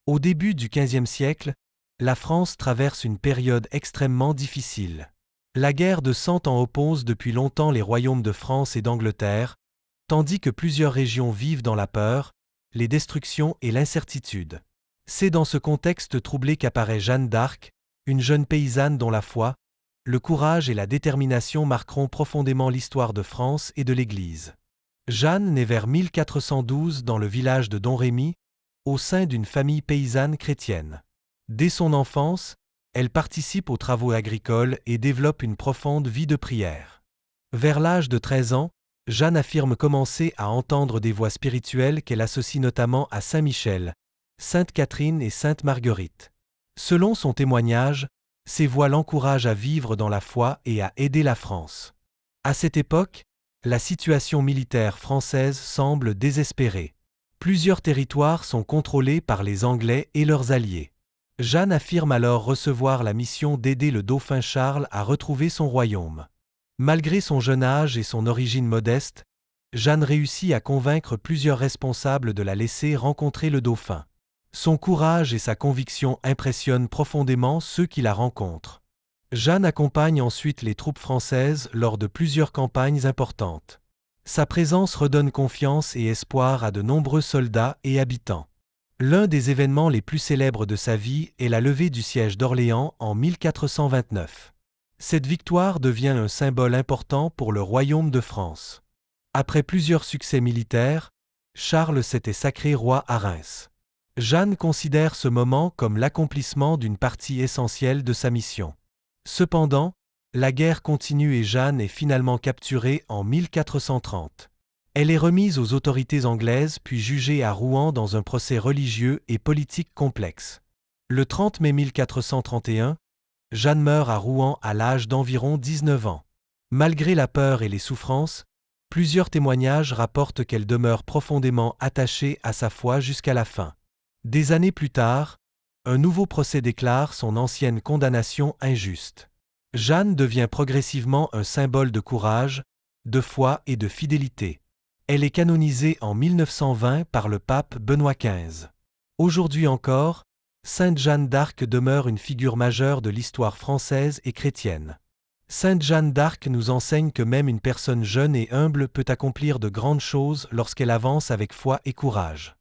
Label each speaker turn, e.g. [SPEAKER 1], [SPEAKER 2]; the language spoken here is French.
[SPEAKER 1] Au début du XVe siècle, la France traverse une période extrêmement difficile. La guerre de Cent Ans oppose depuis longtemps les royaumes de France et d'Angleterre, tandis que plusieurs régions vivent dans la peur, les destructions et l'incertitude. C'est dans ce contexte troublé qu'apparaît Jeanne d'Arc, une jeune paysanne dont la foi, le courage et la détermination marqueront profondément l'histoire de France et de l'Église. Jeanne naît vers 1412 dans le village de Domrémy, au sein d'une famille paysanne chrétienne. Dès son enfance, elle participe aux travaux agricoles et développe une profonde vie de prière. Vers l'âge de 13 ans, Jeanne affirme commencer à entendre des voix spirituelles qu'elle associe notamment à Saint Michel, Sainte Catherine et Sainte Marguerite. Selon son témoignage, ces voix l'encouragent à vivre dans la foi et à aider la France. À cette époque, la situation militaire française semble désespérée. Plusieurs territoires sont contrôlés par les Anglais et leurs alliés. Jeanne affirme alors recevoir la mission d'aider le dauphin Charles à retrouver son royaume. Malgré son jeune âge et son origine modeste, Jeanne réussit à convaincre plusieurs responsables de la laisser rencontrer le dauphin. Son courage et sa conviction impressionnent profondément ceux qui la rencontrent. Jeanne accompagne ensuite les troupes françaises lors de plusieurs campagnes importantes. Sa présence redonne confiance et espoir à de nombreux soldats et habitants. L'un des événements les plus célèbres de sa vie est la levée du siège d'Orléans en 1429. Cette victoire devient un symbole important pour le royaume de France. Après plusieurs succès militaires, Charles s'était sacré roi à Reims. Jeanne considère ce moment comme l'accomplissement d'une partie essentielle de sa mission. Cependant, la guerre continue et Jeanne est finalement capturée en 1430. Elle est remise aux autorités anglaises puis jugée à Rouen dans un procès religieux et politique complexe. Le 30 mai 1431, Jeanne meurt à Rouen à l'âge d'environ 19 ans. Malgré la peur et les souffrances, plusieurs témoignages rapportent qu'elle demeure profondément attachée à sa foi jusqu'à la fin. Des années plus tard, un nouveau procès déclare son ancienne condamnation injuste. Jeanne devient progressivement un symbole de courage, de foi et de fidélité. Elle est canonisée en 1920 par le pape Benoît XV. Aujourd'hui encore, Sainte Jeanne d'Arc demeure une figure majeure de l'histoire française et chrétienne. Sainte Jeanne d'Arc nous enseigne que même une personne jeune et humble peut accomplir de grandes choses lorsqu'elle avance avec foi et courage.